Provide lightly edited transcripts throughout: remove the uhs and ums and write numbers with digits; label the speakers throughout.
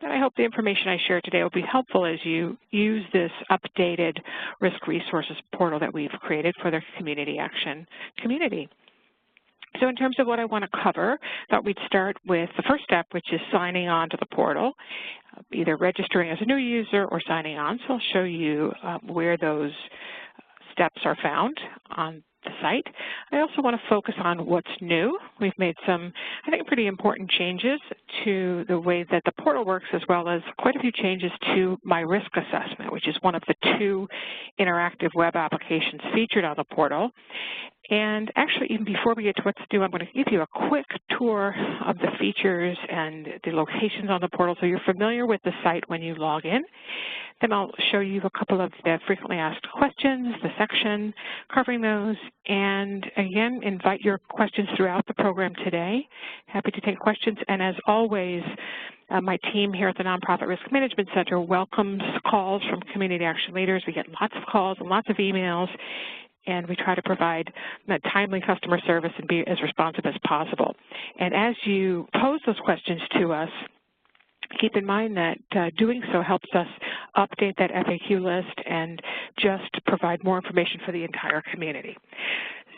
Speaker 1: and I hope the information I share today will be helpful as you use this updated risk resources portal that we've created for the community action community. So in terms of what I want to cover, I thought we'd start with the first step, which is signing on to the portal, either registering as a new user or signing on. So I'll show you where those steps are found on the site. I also want to focus on what's new. We've made some, I think, pretty important changes to the way that the portal works, as well as quite a few changes to My Risk Assessment, which is one of the 2 interactive web applications featured on the portal. And actually, even before we get to what's new, I'm going to give you a quick tour of the features and the locations on the portal so you're familiar with the site when you log in. Then I'll show you a couple of the frequently asked questions, the section covering those, and again, invite your questions throughout the program today. Happy to take questions, and as always, my team here at the Nonprofit Risk Management Center welcomes calls from community action leaders. We get lots of calls and lots of emails, and we try to provide timely customer service and be as responsive as possible. And as you pose those questions to us, keep in mind that doing so helps us update that FAQ list and just provide more information for the entire community.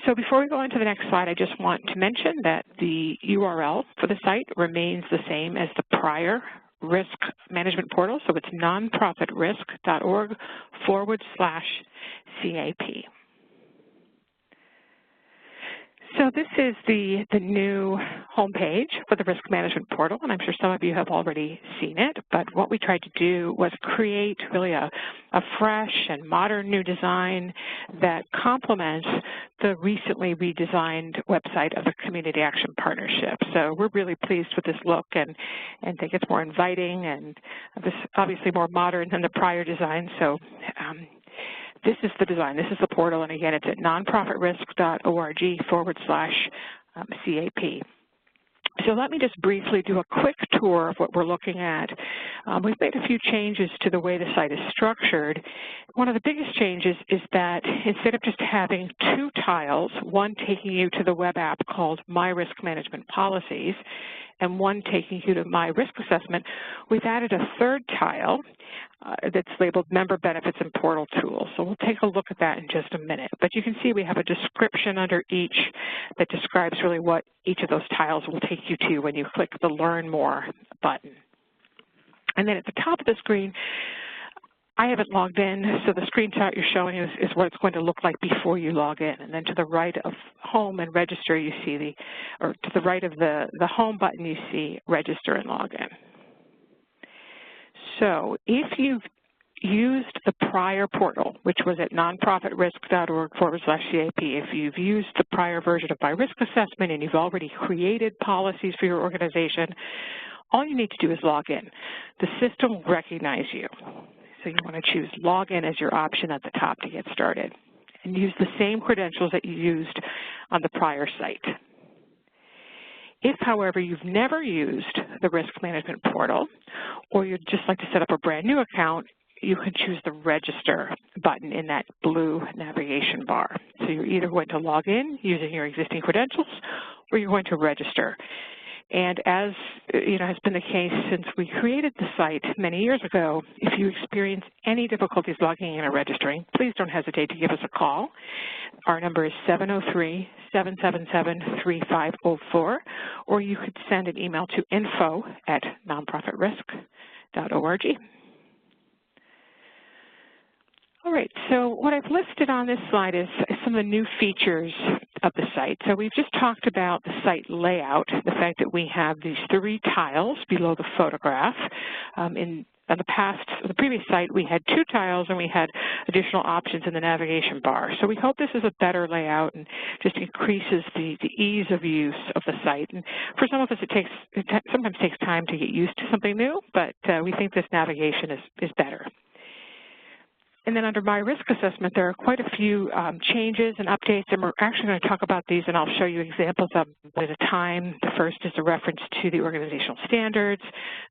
Speaker 1: So before we go on to the next slide, I just want to mention that the URL for the site remains the same as the prior risk management portal, so it's nonprofitrisk.org/CAP. So this is the new homepage for the Risk Management Portal, and I'm sure some of you have already seen it, but what we tried to do was create really a fresh and modern new design that complements the recently redesigned website of the Community Action Partnership. So we're really pleased with this look and think it's more inviting and obviously more modern than the prior design. So this is the design, this is the portal, and again, it's at nonprofitrisk.org/CAP. So let me just briefly do a quick tour of what we're looking at. We've made a few changes to the way the site is structured. One of the biggest changes is that instead of just having 2 tiles, one taking you to the web app called My Risk Management Policies, and one taking you to My Risk Assessment, we've added a 3rd tile that's labeled Member Benefits and Portal Tools. So we'll take a look at that in just a minute. But you can see we have a description under each that describes really what each of those tiles will take you to when you click the Learn More button. And then at the top of the screen, I haven't logged in, so the screenshot you're showing is what it's going to look like before you log in. And then to the right of Home and Register, you see or to the right of the Home button, you see Register and Log In. So if you've used the prior portal, which was at nonprofitrisk.org/CAP, if you've used the prior version of My Risk Assessment and you've already created policies for your organization, all you need to do is log in. The system will recognize you. So you want to choose Login as your option at the top to get started, and use the same credentials that you used on the prior site. If, however, you've never used the Risk Management Portal, or you'd just like to set up a brand new account, you can choose the Register button in that blue navigation bar. So you're either going to log in using your existing credentials, or you're going to register. And as has been the case since we created the site many years ago, if you experience any difficulties logging in or registering, please don't hesitate to give us a call. Our number is 703-777-3504, or you could send an email to info@nonprofitrisk.org. All right, so what I've listed on this slide is some of the new features of the site. So we've just talked about the site layout, the fact that we have these 3 tiles below the photograph. In the previous site, we had 2 tiles and we had additional options in the navigation bar. So we hope this is a better layout and just increases the ease of use of the site. And for some of us, it sometimes takes time to get used to something new, but we think this navigation is better. And then under My Risk Assessment, there are quite a few changes and updates, and we're actually going to talk about these, and I'll show you examples of them at a time. The first is a reference to the organizational standards.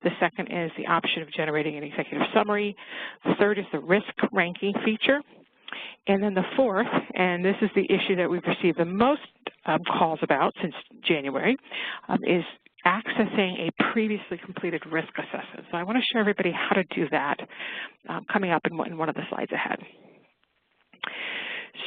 Speaker 1: The second is the option of generating an executive summary. The third is the risk ranking feature. And then the fourth, and this is the issue that we've received the most calls about since January, is accessing a previously completed risk assessment. So I want to show everybody how to do that coming up in one of the slides ahead.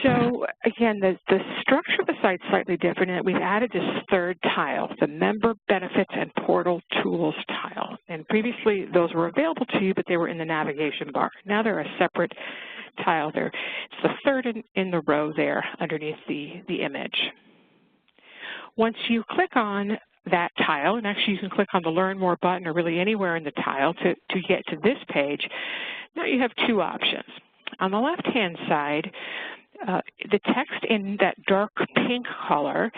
Speaker 1: So again, the structure of the site is slightly different in that we've added this third tile, the Member Benefits and Portal Tools tile. And previously those were available to you, but they were in the navigation bar. Now they're a separate tile there. It's the third in the row there underneath the image. Once you click on that tile, and actually you can click on the Learn More button or really anywhere in the tile to get to this page, now you have two options. On the left-hand side, the text in that dark pink color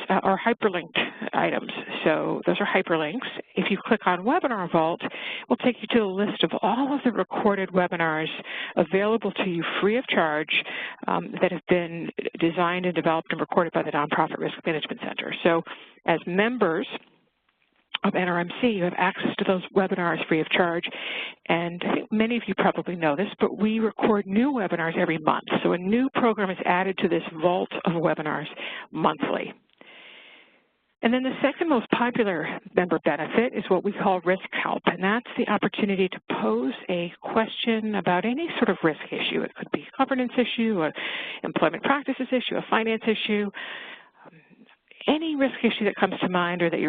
Speaker 1: are hyperlinked items. So those are hyperlinks. If you click on Webinar Vault, it will take you to a list of all of the recorded webinars available to you free of charge that have been designed and developed and recorded by the Nonprofit Risk Management Center. So as members of NRMC, you have access to those webinars free of charge. And I think many of you probably know this, but we record new webinars every month. So a new program is added to this vault of webinars monthly. And then the second most popular member benefit is what we call risk help, and that's the opportunity to pose a question about any sort of risk issue. It could be a governance issue, an employment practices issue, a finance issue, any risk issue that comes to mind or that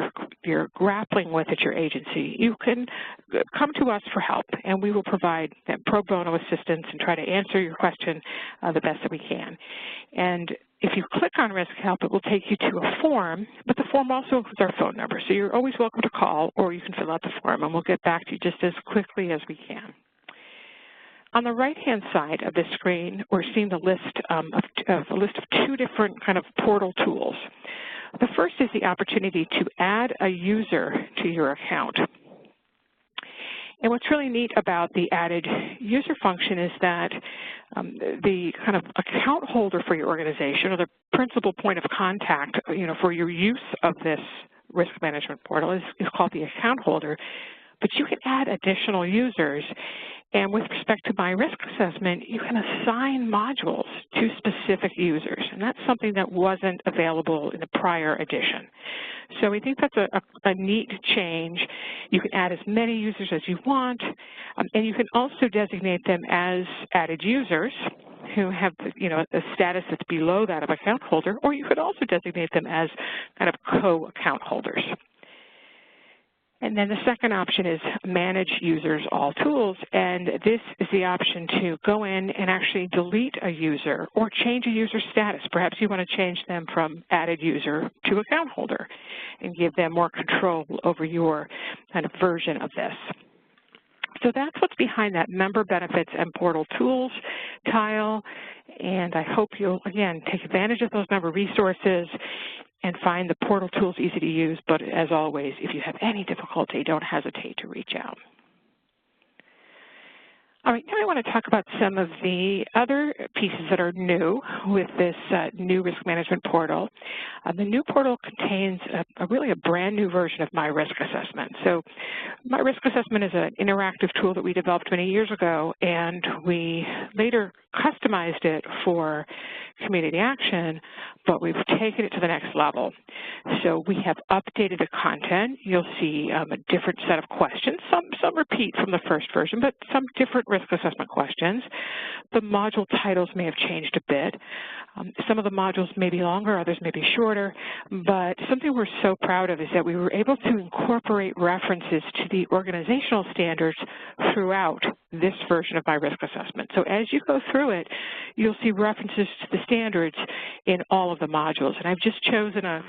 Speaker 1: you're grappling with at your agency. You can come to us for help, and we will provide pro bono assistance and try to answer your question the best that we can. And if you click on Risk Help, it will take you to a form, but the form also includes our phone number. So you're always welcome to call, or you can fill out the form, and we'll get back to you just as quickly as we can. On the right-hand side of the screen, we're seeing the list of two different kind of portal tools. The first is the opportunity to add a user to your account. And what's really neat about the added user function is that the kind of account holder for your organization, or the principal point of contact, for your use of this risk management portal is called the account holder. But you can add additional users, and with respect to My Risk Assessment, you can assign modules to specific users, and that's something that wasn't available in the prior edition. So we think that's a neat change. You can add as many users as you want, and you can also designate them as added users who have, a status that's below that of account holder, or you could also designate them as kind of co-account holders. And then the second option is Manage Users All Tools, and this is the option to go in and actually delete a user or change a user status. Perhaps you want to change them from added user to account holder and give them more control over your kind of version of this. So that's what's behind that Member Benefits and Portal Tools tile, and I hope you'll, again, take advantage of those member resources and find the portal tools easy to use, but as always, if you have any difficulty, don't hesitate to reach out. All right, now I want to talk about some of the other pieces that are new with this new risk management portal. The new portal contains really a brand new version of My Risk Assessment. So My Risk Assessment is an interactive tool that we developed many years ago, and we later customized it for community action, but we've taken it to the next level. So we have updated the content. You'll see a different set of questions. Some repeat from the first version, but some different risk assessment questions. The module titles may have changed a bit. Some of the modules may be longer, others may be shorter, but something we're so proud of is that we were able to incorporate references to the organizational standards throughout this version of My Risk Assessment. So as you go through it, you'll see references to the standards in all of the modules. And I've just chosen a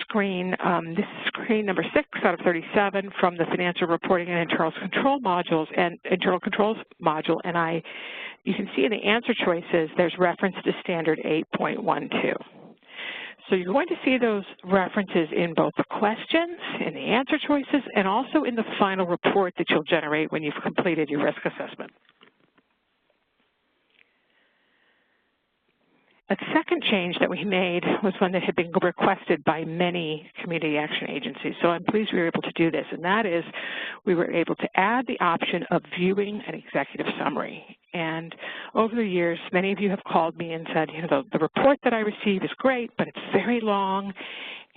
Speaker 1: screen, this is screen number 6 out of 37 from the Financial Reporting and Internal Control modules and Internal Controls module, and you can see in the answer choices there's reference to standard 8.12. So you're going to see those references in both the questions, in the answer choices, and also in the final report that you'll generate when you've completed your risk assessment. A second change that we made was one that had been requested by many community action agencies, so I'm pleased we were able to do this, and that is we were able to add the option of viewing an executive summary. And over the years, many of you have called me and said, the report that I receive is great, but it's very long,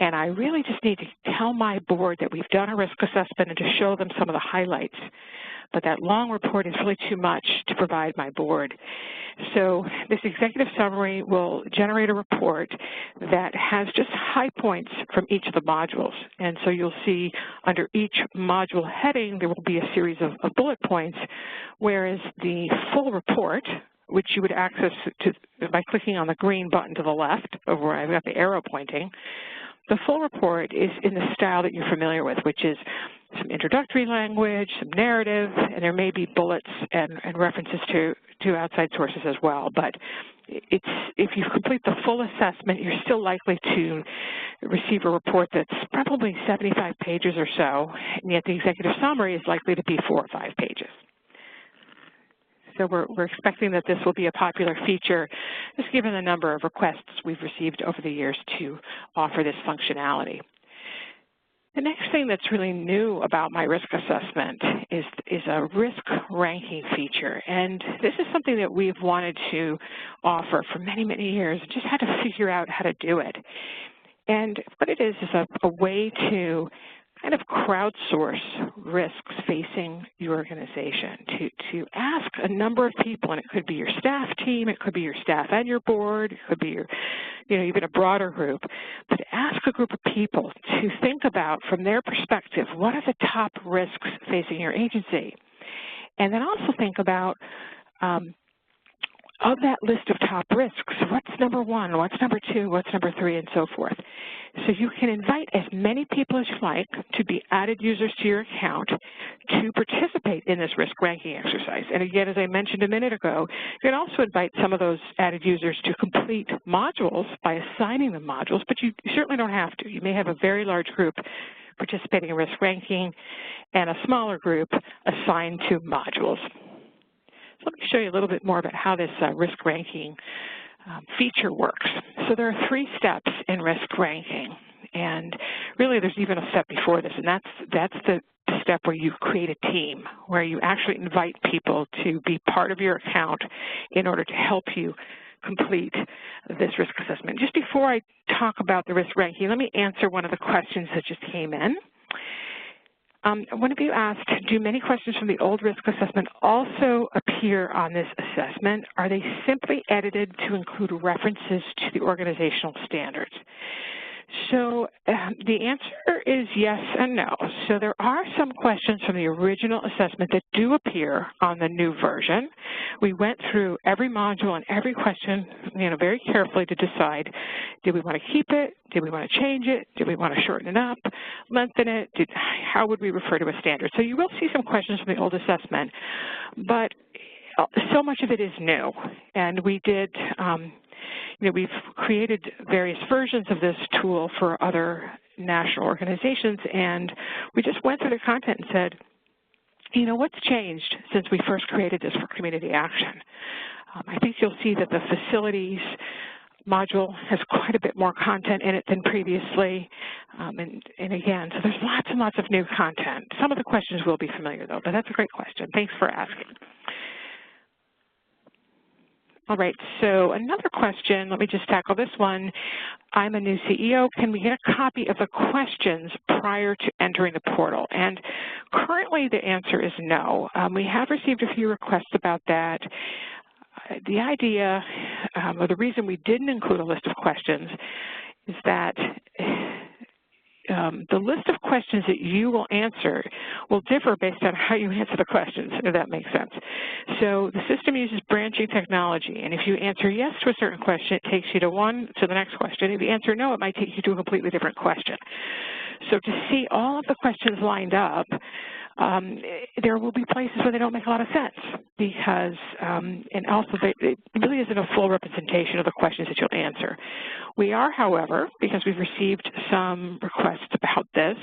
Speaker 1: and I really just need to tell my board that we've done a risk assessment and to show them some of the highlights. But that long report is really too much to provide my board. So this executive summary will generate a report that has just high points from each of the modules. And so you'll see under each module heading, there will be a series of bullet points, whereas the full report, which you would access by clicking on the green button to the left of where I've got the arrow pointing, the full report is in the style that you're familiar with, which is some introductory language, some narrative, and there may be bullets and references to outside sources as well. But if you complete the full assessment, you're still likely to receive a report that's probably 75 pages or so, and yet the executive summary is likely to be 4 or 5 pages. So we're expecting that this will be a popular feature, just given the number of requests we've received over the years to offer this functionality. The next thing that's really new about my risk assessment is a risk ranking feature. And this is something that we've wanted to offer for many, many years, just had to figure out how to do it. And what it is a way to kind of crowdsource risks facing your organization, to ask a number of people, and it could be your staff team, it could be your staff and your board, it could be your, even a broader group, but ask a group of people to think about, from their perspective, what are the top risks facing your agency? And then also think about, of that list of top risks, what's number 1, what's number 2, what's number 3, and so forth. So you can invite as many people as you like to be added users to your account to participate in this risk ranking exercise. And again, as I mentioned a minute ago, you can also invite some of those added users to complete modules by assigning them modules, but you certainly don't have to. You may have a very large group participating in risk ranking and a smaller group assigned to modules. So let me show you a little bit more about how this risk ranking feature works. So there are 3 steps in risk ranking, and really there's even a step before this, and that's the step where you create a team, where you actually invite people to be part of your account in order to help you complete this risk assessment. Just before I talk about the risk ranking, let me answer one of the questions that just came in. One of you asked, do many questions from the old risk assessment also appear on this assessment? Are they simply edited to include references to the organizational standards? So the answer is yes and no. So there are some questions from the original assessment that do appear on the new version. We went through every module and every question, very carefully to decide, did we want to keep it? Did we want to change it? Did we want to shorten it up, lengthen it? How would we refer to a standard? So you will see some questions from the old assessment, but so much of it is new. And we did we've created various versions of this tool for other national organizations, and we just went through the content and said, what's changed since we first created this for community action? I think you'll see that the facilities module has quite a bit more content in it than previously, and again, so there's lots and lots of new content. Some of the questions will be familiar, though, but that's a great question. Thanks for asking. All right, so another question, let me just tackle this one. I'm a new CEO. Can we get a copy of the questions prior to entering the portal? And currently the answer is no. We have received a few requests about that. The idea, or the reason we didn't include a list of questions is that the list of questions that you will answer will differ based on how you answer the questions, if that makes sense. So the system uses branching technology, and if you answer yes to a certain question, it takes you to the next question. If you answer no, it might take you to a completely different question. So to see all of the questions lined up, there will be places where they don't make a lot of sense because, and also it really isn't a full representation of the questions that you'll answer. We are, however, because we've received some requests about this,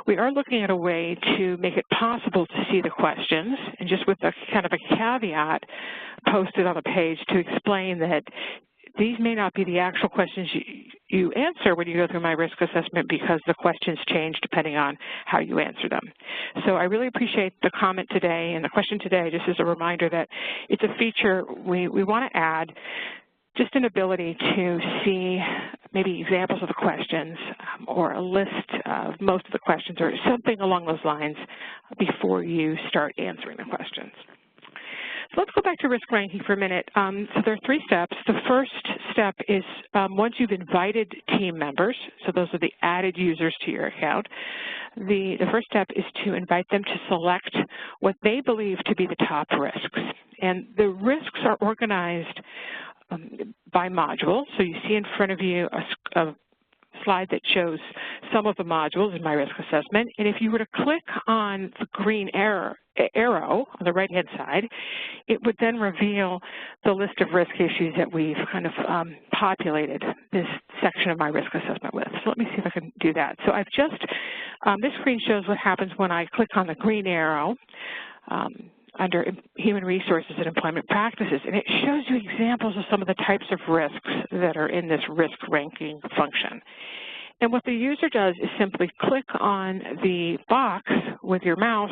Speaker 1: we are looking at a way to make it possible to see the questions, and just with a kind of a caveat posted on the page to explain that these may not be the actual questions you answer when you go through my risk assessment because the questions change depending on how you answer them. So I really appreciate the comment today and the question today, just as a reminder that it's a feature we want to add, just an ability to see maybe examples of the questions or a list of most of the questions or something along those lines before you start answering the questions. So let's go back to risk ranking for a minute. So there are 3 steps. The first step is once you've invited team members, so those are the added users to your account, the first step is to invite them to select what they believe to be the top risks. And the risks are organized by module. So you see in front of you a slide that shows some of the modules in my risk assessment. And if you were to click on the green arrow on the right-hand side, it would then reveal the list of risk issues that we've kind of populated this section of my risk assessment with. So let me see if I can do that. So I've just, this screen shows what happens when I click on the green arrow under Human Resources and Employment Practices, and it shows you examples of some of the types of risks that are in this risk ranking function. And what the user does is simply click on the box with your mouse,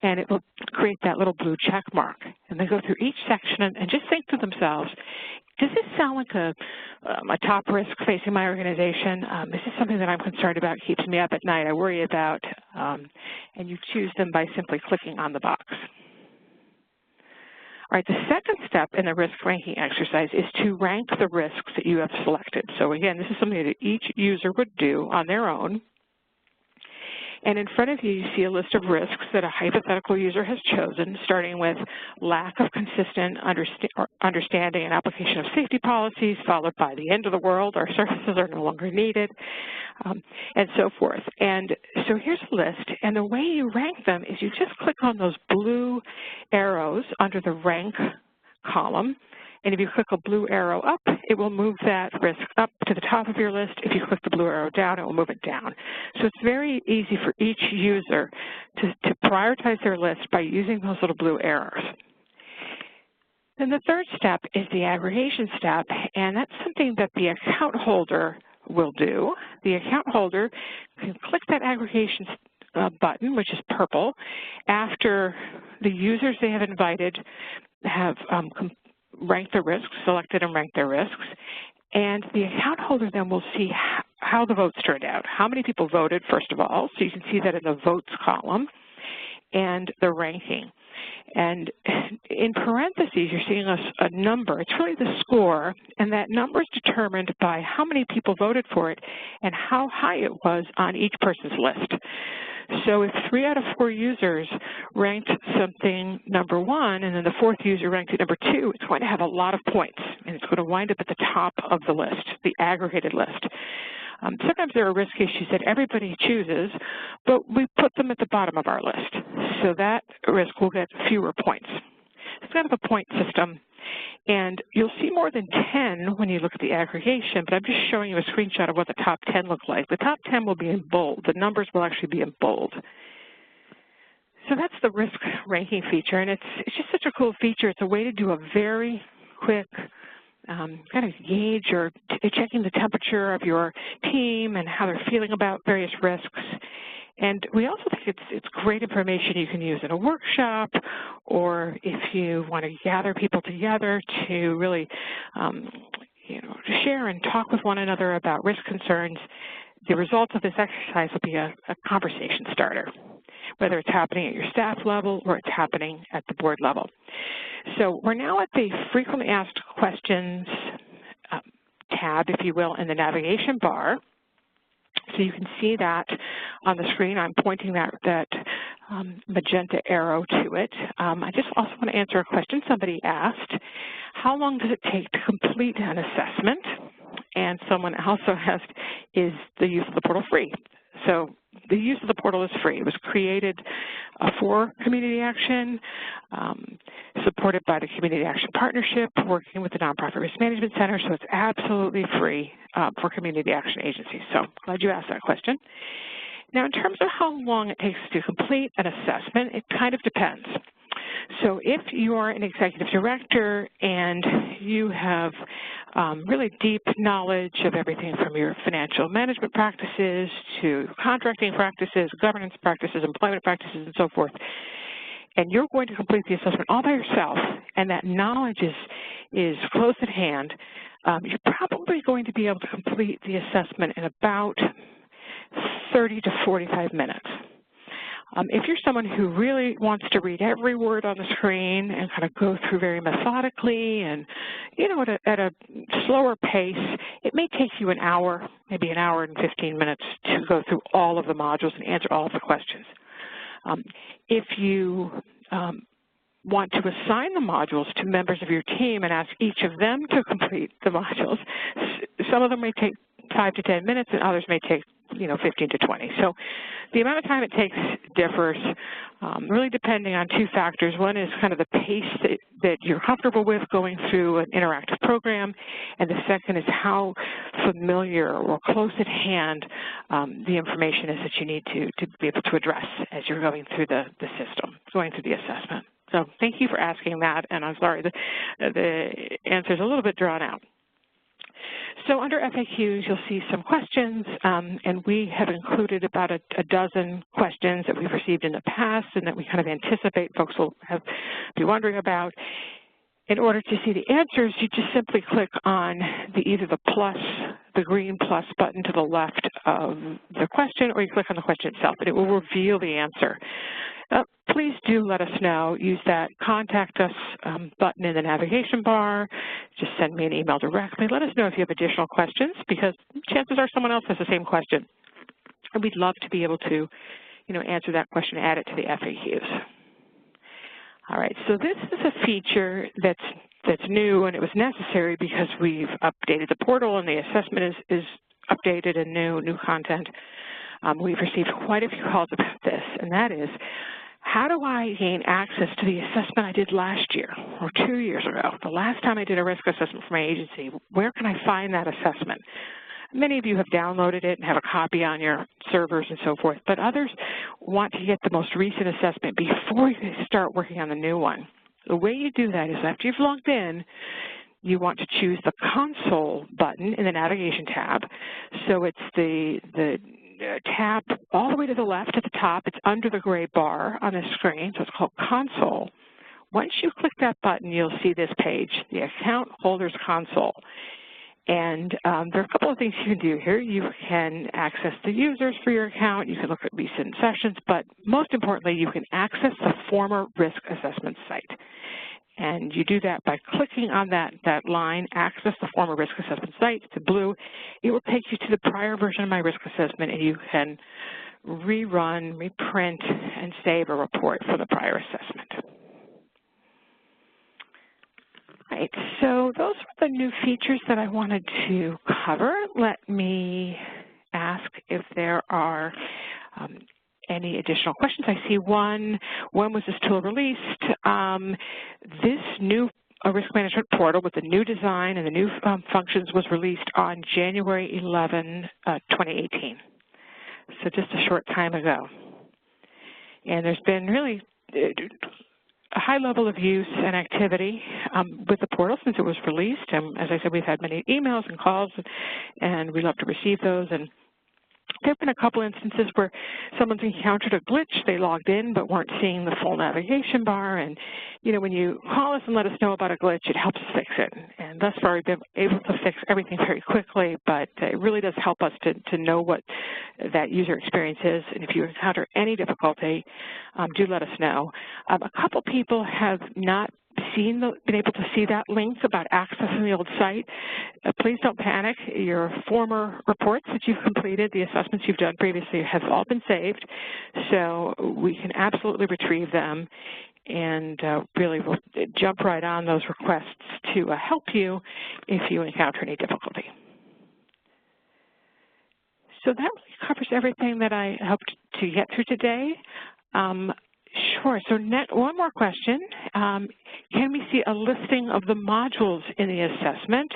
Speaker 1: and it will create that little blue check mark. And they go through each section and just think to themselves, does this sound like a top risk facing my organization? Is this something that I'm concerned about, keeps me up at night, I worry about? And you choose them by simply clicking on the box. All right, the second step in the risk ranking exercise is to rank the risks that you have selected. So again, this is something that each user would do on their own. And in front of you, you see a list of risks that a hypothetical user has chosen, starting with lack of consistent understanding and application of safety policies, followed by the end of the world, our services are no longer needed, and so forth. And so here's a list, and the way you rank them is you just click on those blue arrows under the rank column, and if you click a blue arrow up, it will move that risk up to the top of your list. If you click the blue arrow down, it will move it down. So it's very easy for each user to prioritize their list by using those little blue arrows. Then the third step is the aggregation step, and that's something that the account holder will do. The account holder can click that aggregation button, which is purple, after the users they have invited have ranked their risks, selected and ranked their risks, and the account holder then will see how the votes turned out, how many people voted, first of all, so you can see that in the votes column, and the ranking. And in parentheses, you're seeing a number. It's really the score, and that number is determined by how many people voted for it and how high it was on each person's list. So if 3 out of 4 users ranked something number 1, and then the 4th user ranked it number 2, it's going to have a lot of points, and it's going to wind up at the top of the list, the aggregated list. Sometimes there are risk issues that everybody chooses, but we put them at the bottom of our list. So that risk will get fewer points. It's kind of a point system. And you'll see more than 10 when you look at the aggregation, but I'm just showing you a screenshot of what the top 10 look like. The top 10 will be in bold. The numbers will actually be in bold. So that's the risk ranking feature, and it's just such a cool feature. It's a way to do a very quick kind of gauge or checking the temperature of your team and how they're feeling about various risks. And we also think it's great information you can use in a workshop, or if you want to gather people together to really share and talk with one another about risk concerns. The results of this exercise will be a conversation starter, whether it's happening at your staff level or it's happening at the board level. So we're now at the frequently asked questions tab, if you will, in the navigation bar. So you can see that on the screen. I'm pointing that magenta arrow to it. I just also want to answer a question somebody asked. How long does it take to complete an assessment? And someone also asked, is the use of the portal free? So the use of the portal is free. It was created for community action, supported by the Community Action Partnership, working with the Nonprofit Risk Management Center, so it's absolutely free for community action agencies. So glad you asked that question. Now, in terms of how long it takes to complete an assessment, it kind of depends. So if you are an executive director and you have really deep knowledge of everything from your financial management practices to contracting practices, governance practices, employment practices, and so forth, and you're going to complete the assessment all by yourself, and that knowledge is close at hand, you're probably going to be able to complete the assessment in about 30 to 45 minutes. If you're someone who really wants to read every word on the screen and kind of go through very methodically and, at a slower pace, it may take you an hour, maybe an hour and 15 minutes to go through all of the modules and answer all of the questions. If you want to assign the modules to members of your team and ask each of them to complete the modules, some of them may take 5 to 10 minutes and others may take 15 to 20. So the amount of time it takes differs, really depending on two factors. One is kind of the pace that you're comfortable with going through an interactive program, and the second is how familiar or close at hand the information is that you need to be able to address as you're going through the system, going through the assessment. So thank you for asking that, and I'm sorry, the answer is a little bit drawn out. So under FAQs, you'll see some questions, and we have included about a dozen questions that we've received in the past and that we kind of anticipate folks will be wondering about. In order to see the answers, you just simply click on either the green plus button to the left of the question, or you click on the question itself, and it will reveal the answer. Please do let us know. Use that Contact Us button in the navigation bar. Just send me an email directly. Let us know if you have additional questions, because chances are someone else has the same question. And we'd love to be able to, answer that question and add it to the FAQs. All right, so this is a feature that's new, and it was necessary because we've updated the portal and the assessment is updated and new content. We've received quite a few calls about this, and that is, how do I gain access to the assessment I did last year or 2 years ago? The last time I did a risk assessment for my agency, where can I find that assessment? Many of you have downloaded it and have a copy on your servers and so forth, but others want to get the most recent assessment before you start working on the new one. The way you do that is after you've logged in, you want to choose the Console button in the Navigation tab. So it's the tab all the way to the left at the top. It's under the gray bar on the screen, so it's called Console. Once you click that button, you'll see this page, the Account Holders Console. And there are a couple of things you can do here. You can access the users for your account. You can look at recent sessions, but most importantly, you can access the former risk assessment site. And you do that by clicking on that line, Access the Former Risk Assessment Site. It's blue. It will take you to the prior version of my risk assessment, and you can rerun, reprint, and save a report for the prior assessment. All right, so those are the new features that I wanted to cover. Let me ask if there are any additional questions. I see one. When was this tool released? This new risk management portal with the new design and the new functions was released on January 11, 2018. So just a short time ago. And there's been really a high level of use and activity with the portal since it was released. And as I said, we've had many emails and calls, and we love to receive those. And there have been a couple instances where someone's encountered a glitch. They logged in but weren't seeing the full navigation bar. And, when you call us and let us know about a glitch, it helps fix it. And thus far, we've been able to fix everything very quickly, but it really does help us to know what that user experience is. And if you encounter any difficulty, do let us know. A couple people have not been able to see that link about accessing the old site. Please don't panic. Your former reports that you've completed, the assessments you've done previously, have all been saved, so we can absolutely retrieve them, and really we'll jump right on those requests to help you if you encounter any difficulty. So that really covers everything that I hoped to get through today. Sure. So one more question. Can we see a listing of the modules in the assessment?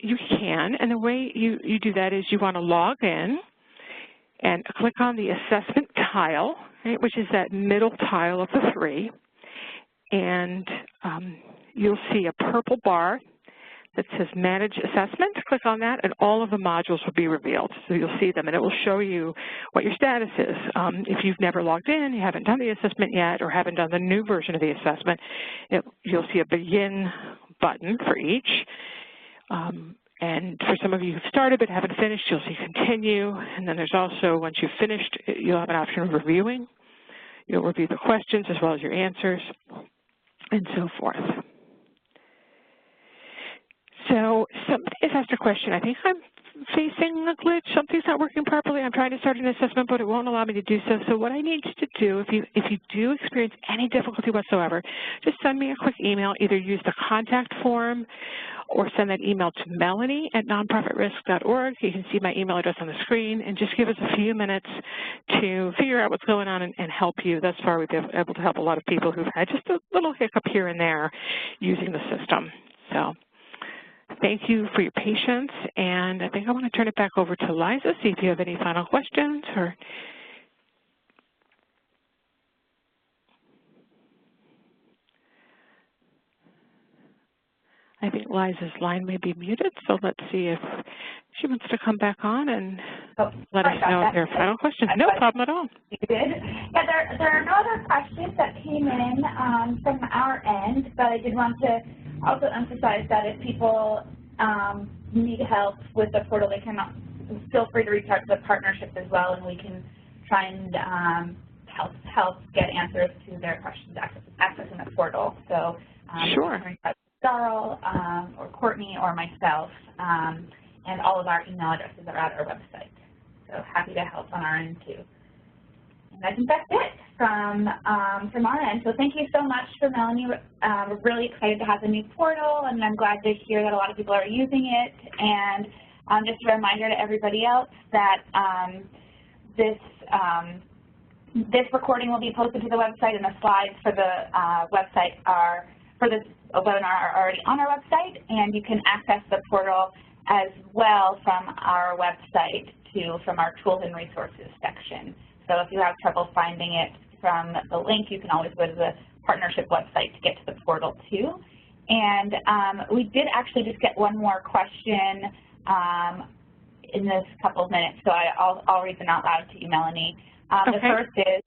Speaker 1: You can, and the way you do that is you want to log in and click on the assessment tile, right, which is that middle tile of the three, and you'll see a purple bar that says Manage Assessment. Click on that, and all of the modules will be revealed. So you'll see them, and it will show you what your status is. If you've never logged in, you haven't done the assessment yet, or haven't done the new version of the assessment, you'll see a Begin button for each. And for some of you who've started but haven't finished, you'll see continue. And then there's also, once you've finished, you'll have an option of reviewing. You'll review the questions as well as your answers, and so forth. So somebody has asked a question. I think I'm facing a glitch. Something's not working properly. I'm trying to start an assessment, but it won't allow me to do so. So what I need you to do, if you do experience any difficulty whatsoever, just send me a quick email. Either use the contact form or send that email to Melanie@nonprofitrisk.org. You can see my email address on the screen, and just give us a few minutes to figure out what's going on and help you. Thus far, we've been able to help a lot of people who've had just a little hiccup here and there using the system. So thank you for your patience, and I think I want to turn it back over to Liza, see if you have any final questions. Or I think Liza's line may be muted, so let's see if she wants to come back on and let us know if there are final questions. No problem at all.
Speaker 2: You did. Yeah, there are no other questions that came in from our end, but I did want to also emphasize that if people need help with the portal, they can feel free to reach out to the partnership as well, and we can try and help get answers to their questions accessing the portal. So
Speaker 1: sure.
Speaker 2: Reach out to Darrell or Courtney or myself, and all of our email addresses are at our website. So happy to help on our end too. And I think that's it from our end. So thank you so much for Melanie. We're really excited to have the new portal, and I'm glad to hear that a lot of people are using it. And just a reminder to everybody else that this recording will be posted to the website, and the slides for the website for this webinar are already on our website, and you can access the portal as well from our website from our Tools and Resources section. So if you have trouble finding it from the link, you can always go to the partnership website to get to the portal too. And we did actually just get one more question in this couple of minutes, so I'll read them out loud to you, Melanie.
Speaker 1: Okay.
Speaker 2: The first is,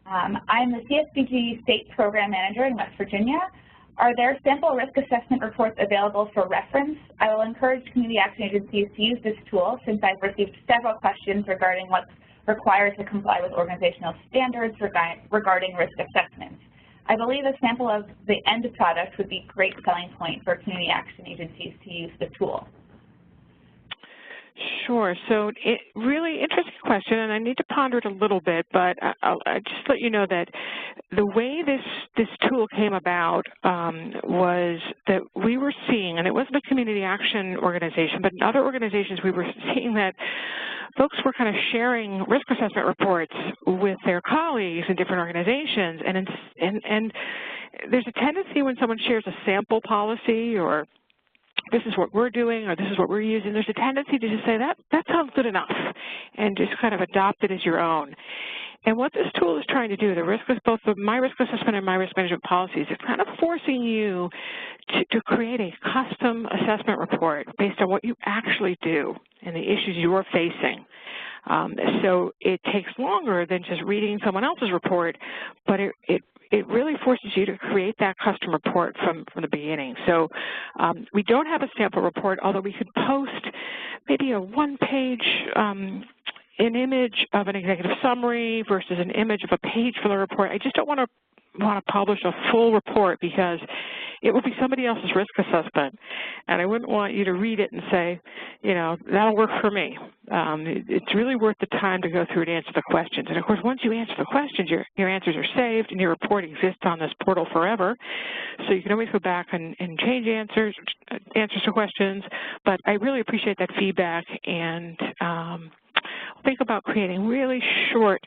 Speaker 2: I'm the CSBG State Program Manager in West Virginia. Are there sample risk assessment reports available for reference? I will encourage community action agencies to use this tool since I've received several questions regarding what's required to comply with organizational standards regarding risk assessments. I believe a sample of the end product would be a great selling point for community action agencies to use the tool.
Speaker 1: Sure. So really interesting question, and I need to ponder it a little bit, but I'll just let you know that the way this tool came about was that we were seeing, and it wasn't a community action organization, but in other organizations we were seeing that folks were kind of sharing risk assessment reports with their colleagues in different organizations, and there's a tendency when someone shares a sample policy or this is what we're doing or this is what we're using, there's a tendency to just say that sounds good enough and just kind of adopt it as your own. And what this tool is trying to do, both my risk assessment and my risk management policies, it's kind of forcing you to create a custom assessment report based on what you actually do and the issues you're facing. So it takes longer than just reading someone else's report, but it really forces you to create that custom report from the beginning. So we don't have a sample report, although we could post maybe a one-page an image of an executive summary versus an image of a page from the report. I just don't want to publish a full report because it will be somebody else's risk assessment, and I wouldn't want you to read it and say, you know, that'll work for me. It's really worth the time to go through and answer the questions. And of course, once you answer the questions, your answers are saved and your report exists on this portal forever. So you can always go back and change answers to questions. But I really appreciate that feedback, and think about creating really short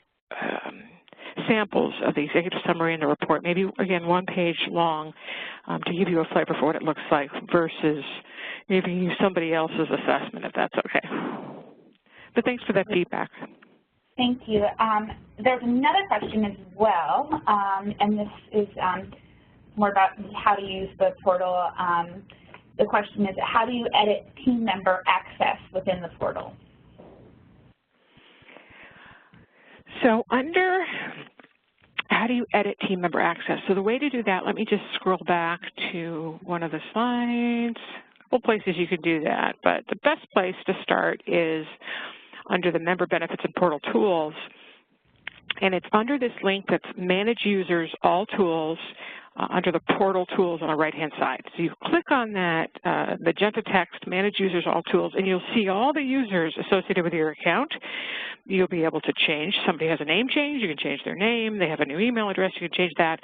Speaker 1: samples of the executive summary and the report, maybe, again, one page long, to give you a flavor for what it looks like versus giving you somebody else's assessment, if that's okay. But thanks for that feedback.
Speaker 2: Thank you. There's another question as well, and this is more about how to use the portal. The question is, how do you edit team member access within the portal?
Speaker 1: So under how do you edit team member access? So the way to do that, let me just scroll back to one of the slides. multiple places you can do that, but the best place to start is under the Member Benefits and Portal Tools, and it's under this link that's Manage Users, All Tools, under the Portal Tools on the right-hand side. So you click on that magenta text, Manage Users, All Tools, and you'll see all the users associated with your account. You'll be able to change. Somebody has a name change, you can change their name. They have a new email address, you can change that,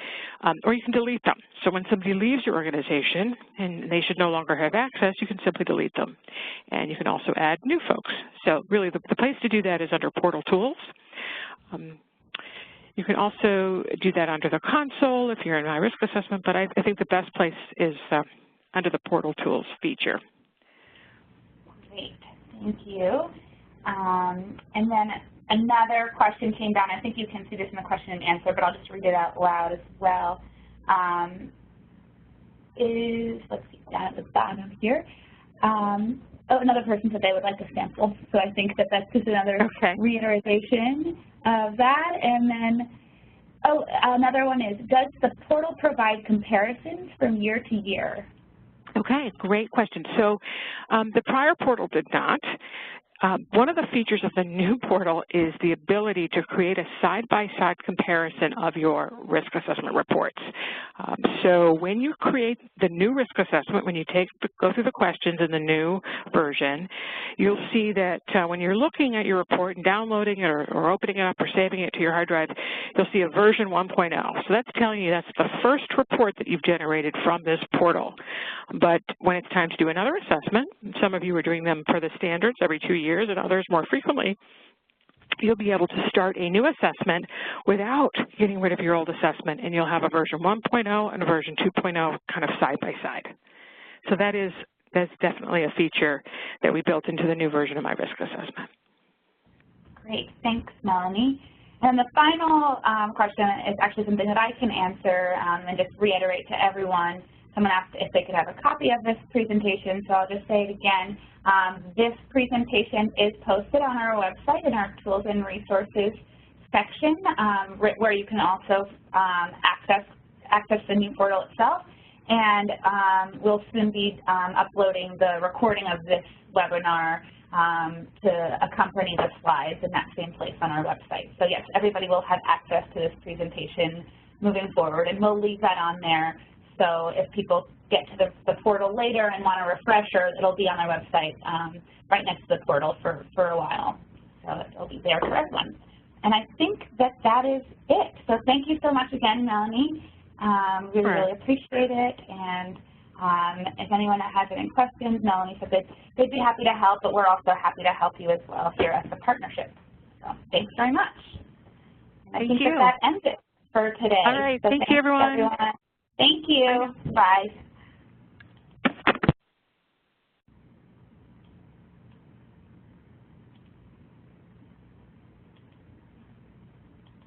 Speaker 1: or you can delete them. So when somebody leaves your organization and they should no longer have access, you can simply delete them. And you can also add new folks. So really the place to do that is under Portal Tools. You can also do that under the console if you're in My Risk Assessment, but I think the best place is under the Portal Tools feature.
Speaker 2: Great, thank you. And then another question came down. I think you can see this in the question and answer, but I'll just read it out loud as well. Let's see, down at the bottom here. Another person said they would like a Stencil, so I think that that's just another reiteration of that. And then, another one is, does the portal provide comparisons from year to year?
Speaker 1: Okay, great question. So the prior portal did not. One of the features of the new portal is the ability to create a side-by-side comparison of your risk assessment reports. So when you create the new risk assessment, when you go through the questions in the new version, you'll see that when you're looking at your report and downloading it or opening it up or saving it to your hard drive, you'll see a version 1.0. So that's telling you that's the first report that you've generated from this portal. But when it's time to do another assessment, some of you are doing them per the standards every 2 years, and others more frequently, you'll be able to start a new assessment without getting rid of your old assessment, and you'll have a version 1.0 and a version 2.0 kind of side by side. So that's definitely a feature that we built into the new version of My Risk Assessment.
Speaker 2: Great, thanks, Melanie. And the final question is actually something that I can answer and just reiterate to everyone. Someone asked if they could have a copy of this presentation, so I'll just say it again. This presentation is posted on our website in our Tools and Resources section, where you can also access the new portal itself. And we'll soon be uploading the recording of this webinar to accompany the slides in that same place on our website. So yes, everybody will have access to this presentation moving forward, and we'll leave that on there. So if people get to the portal later and want a refresher, it'll be on our website right next to the portal for a while. So it'll be there for everyone. And I think that is it. So thank you so much again, Melanie. Really appreciate it. And if anyone has any questions, Melanie said that they'd be happy to help, but we're also happy to help you as well here at the partnership. So thanks very much. And I think that ends it for today.
Speaker 1: All right.
Speaker 2: So
Speaker 1: thank you, everyone.
Speaker 2: Thank you. Bye.